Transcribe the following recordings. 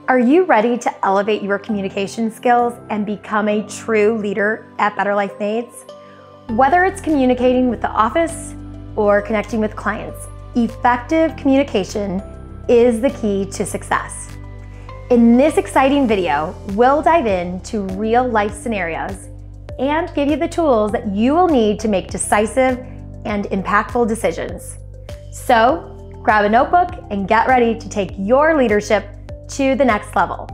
Are you ready to elevate your communication skills and become a true leader at Better Life Maids? Whether it's communicating with the office or connecting with clients, effective communication is the key to success. In this exciting video, we'll dive into real life scenarios and give you the tools that you will need to make decisive and impactful decisions. So grab a notebook and get ready to take your leadership to the next level.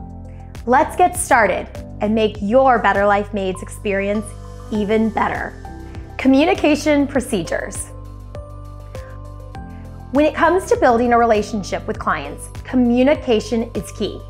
Let's get started and make your Better Life Maids experience even better. Communication procedures. When it comes to building a relationship with clients, communication is key.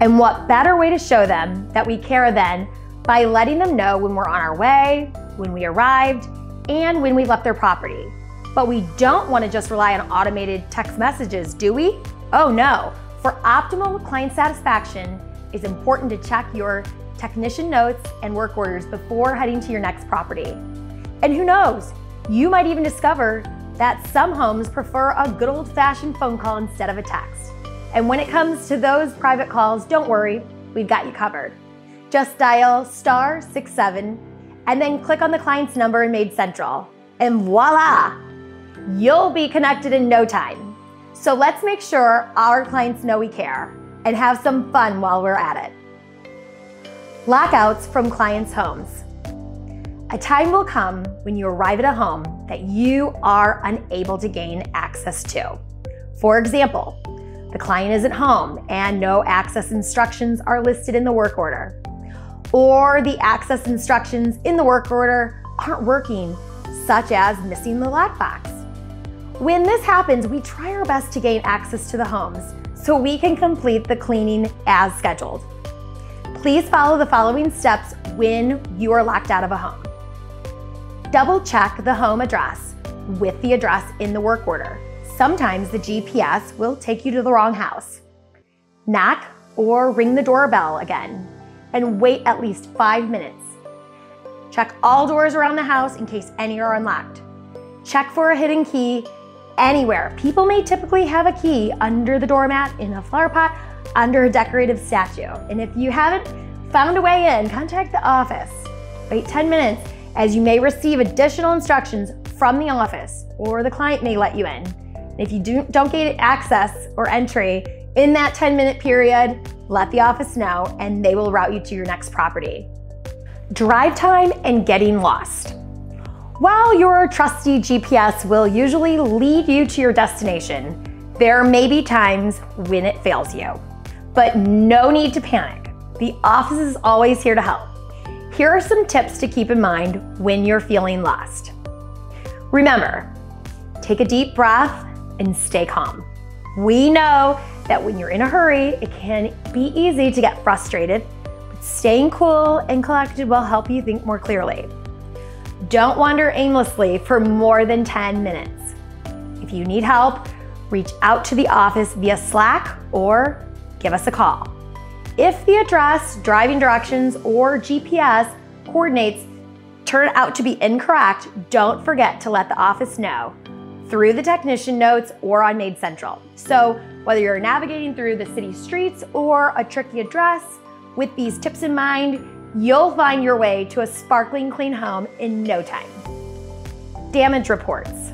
And what better way to show them that we care than by letting them know when we're on our way, when we arrived, and when we left their property. But we don't want to just rely on automated text messages, do we? Oh no. For optimal client satisfaction, it's important to check your technician notes and work orders before heading to your next property. And who knows, you might even discover that some homes prefer a good old-fashioned phone call instead of a text. And when it comes to those private calls, don't worry, we've got you covered. Just dial *67 and then click on the client's number in Maids Central, and voila, you'll be connected in no time. So let's make sure our clients know we care and have some fun while we're at it. Lockouts from clients' homes. A time will come when you arrive at a home that you are unable to gain access to. For example, the client isn't home and no access instructions are listed in the work order. Or the access instructions in the work order aren't working, such as missing the lockbox. When this happens, we try our best to gain access to the homes so we can complete the cleaning as scheduled. Please follow the following steps when you are locked out of a home. Double check the home address with the address in the work order. Sometimes the GPS will take you to the wrong house. Knock or ring the doorbell again and wait at least 5 minutes. Check all doors around the house in case any are unlocked. Check for a hidden key anywhere. People may typically have a key under the doormat, in a flower pot, under a decorative statue. And if you haven't found a way in, contact the office. Wait 10 minutes as you may receive additional instructions from the office, or the client may let you in. And if you don't gain access or entry in that 10-minute period, let the office know and they will route you to your next property. Drive time and getting lost. While your trusty GPS will usually lead you to your destination, there may be times when it fails you. But no need to panic. The office is always here to help. Here are some tips to keep in mind when you're feeling lost. Remember, take a deep breath and stay calm. We know that when you're in a hurry, it can be easy to get frustrated, but staying cool and collected will help you think more clearly. Don't wander aimlessly for more than 10 minutes. If you need help, reach out to the office via Slack or give us a call. If the address, driving directions, or GPS coordinates turn out to be incorrect, don't forget to let the office know through the technician notes or on Maids Central. So whether you're navigating through the city streets or a tricky address, with these tips in mind, you'll find your way to a sparkling clean home in no time. Damage reports.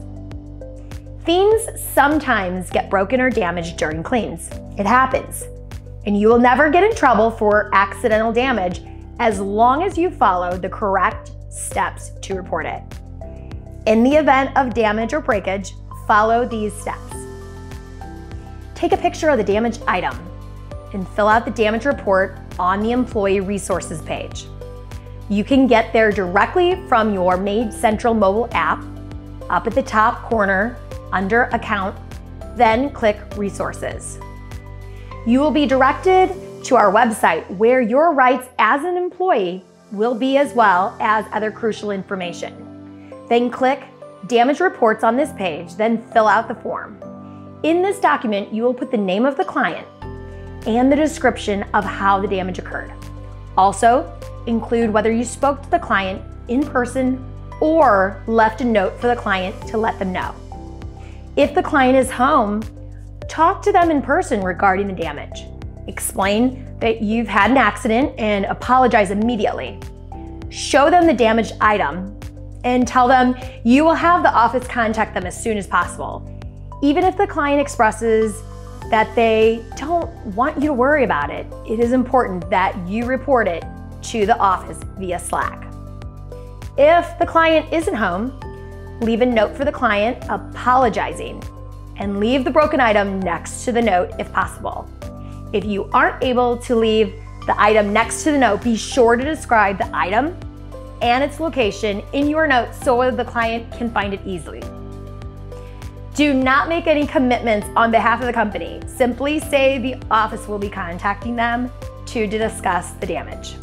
Things sometimes get broken or damaged during cleans. It happens. And you will never get in trouble for accidental damage as long as you follow the correct steps to report it. In the event of damage or breakage, follow these steps. Take a picture of the damaged item and fill out the damage report on the Employee Resources page. You can get there directly from your Maids Central mobile app. Up at the top corner under Account, then click Resources. You will be directed to our website where your rights as an employee will be, as well as other crucial information. Then click Damage Reports on this page, then fill out the form. In this document, you will put the name of the client and the description of how the damage occurred. Also, include whether you spoke to the client in person or left a note for the client to let them know. If the client is home, talk to them in person regarding the damage. Explain that you've had an accident and apologize immediately. Show them the damaged item and tell them you will have the office contact them as soon as possible. Even if the client expresses that they don't want you to worry about it, it is important that you report it to the office via Slack. If the client isn't home, leave a note for the client apologizing and leave the broken item next to the note if possible. If you aren't able to leave the item next to the note, be sure to describe the item and its location in your note so the client can find it easily. Do not make any commitments on behalf of the company. Simply say the office will be contacting them to discuss the damage.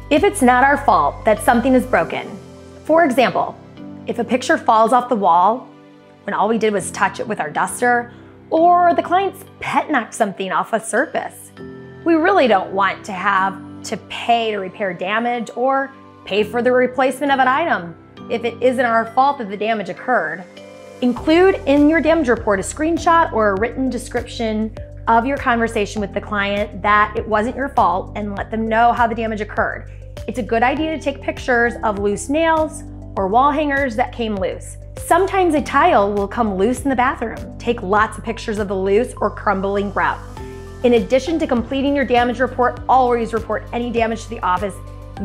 If it's not our fault that something is broken, for example, if a picture falls off the wall when all we did was touch it with our duster, or the client's pet knocked something off a surface, we really don't want to have to pay to repair damage or pay for the replacement of an item if it isn't our fault that the damage occurred. Include in your damage report a screenshot or a written description of your conversation with the client that it wasn't your fault and let them know how the damage occurred. It's a good idea to take pictures of loose nails or wall hangers that came loose. Sometimes a tile will come loose in the bathroom. Take lots of pictures of the loose or crumbling grout. In addition to completing your damage report, always report any damage to the office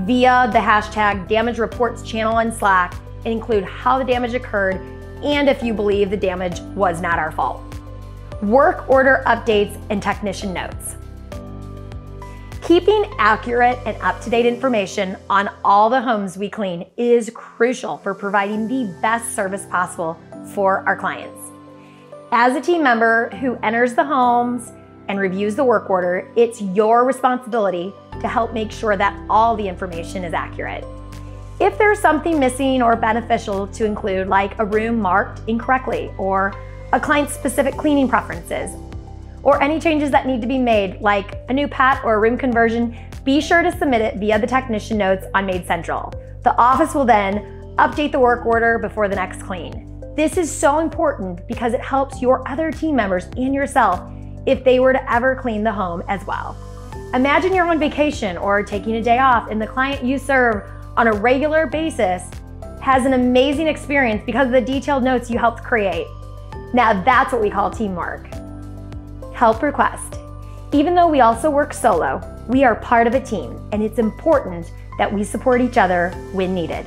via the hashtag damage reports channel on Slack and include how the damage occurred and if you believe the damage was not our fault. Work order updates and technician notes. Keeping accurate and up-to-date information on all the homes we clean is crucial for providing the best service possible for our clients. As a team member who enters the homes and reviews the work order, it's your responsibility to help make sure that all the information is accurate. If there's something missing or beneficial to include, like a room marked incorrectly or a client's specific cleaning preferences, or any changes that need to be made, like a new pet or a room conversion, be sure to submit it via the technician notes on Maids Central. The office will then update the work order before the next clean. This is so important because it helps your other team members and yourself if they were to ever clean the home as well. Imagine you're on vacation or taking a day off and the client you serve on a regular basis has an amazing experience because of the detailed notes you helped create. Now that's what we call teamwork. Help request. Even though we also work solo, we are part of a team and it's important that we support each other when needed.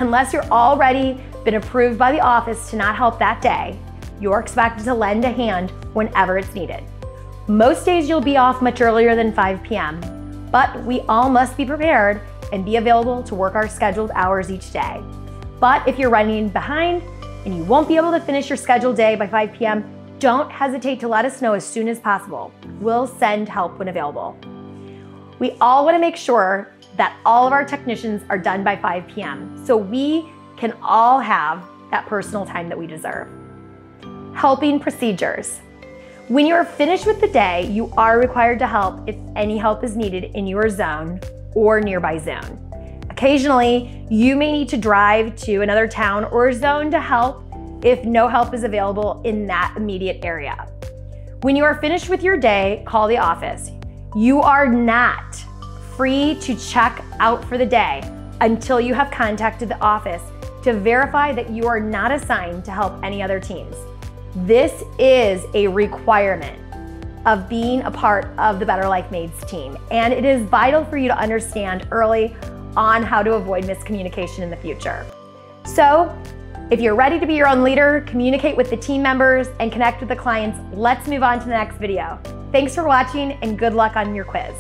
Unless you're already been approved by the office to not help that day, you're expected to lend a hand whenever it's needed. Most days you'll be off much earlier than 5 p.m., but we all must be prepared and be available to work our scheduled hours each day. But if you're running behind and you won't be able to finish your scheduled day by 5 p.m., don't hesitate to let us know as soon as possible. We'll send help when available. We all want to make sure that all of our technicians are done by 5 p.m. so we can all have that personal time that we deserve. Helping procedures. When you're finished with the day, you are required to help if any help is needed in your zone or nearby zone. Occasionally, you may need to drive to another town or zone to help if no help is available in that immediate area. When you are finished with your day, call the office. You are not free to check out for the day until you have contacted the office to verify that you are not assigned to help any other teams. This is a requirement of being a part of the Better Life Maids team, and it is vital for you to understand early on how to avoid miscommunication in the future. So, if you're ready to be your own leader, communicate with the team members, and connect with the clients, let's move on to the next video. Thanks for watching and good luck on your quiz.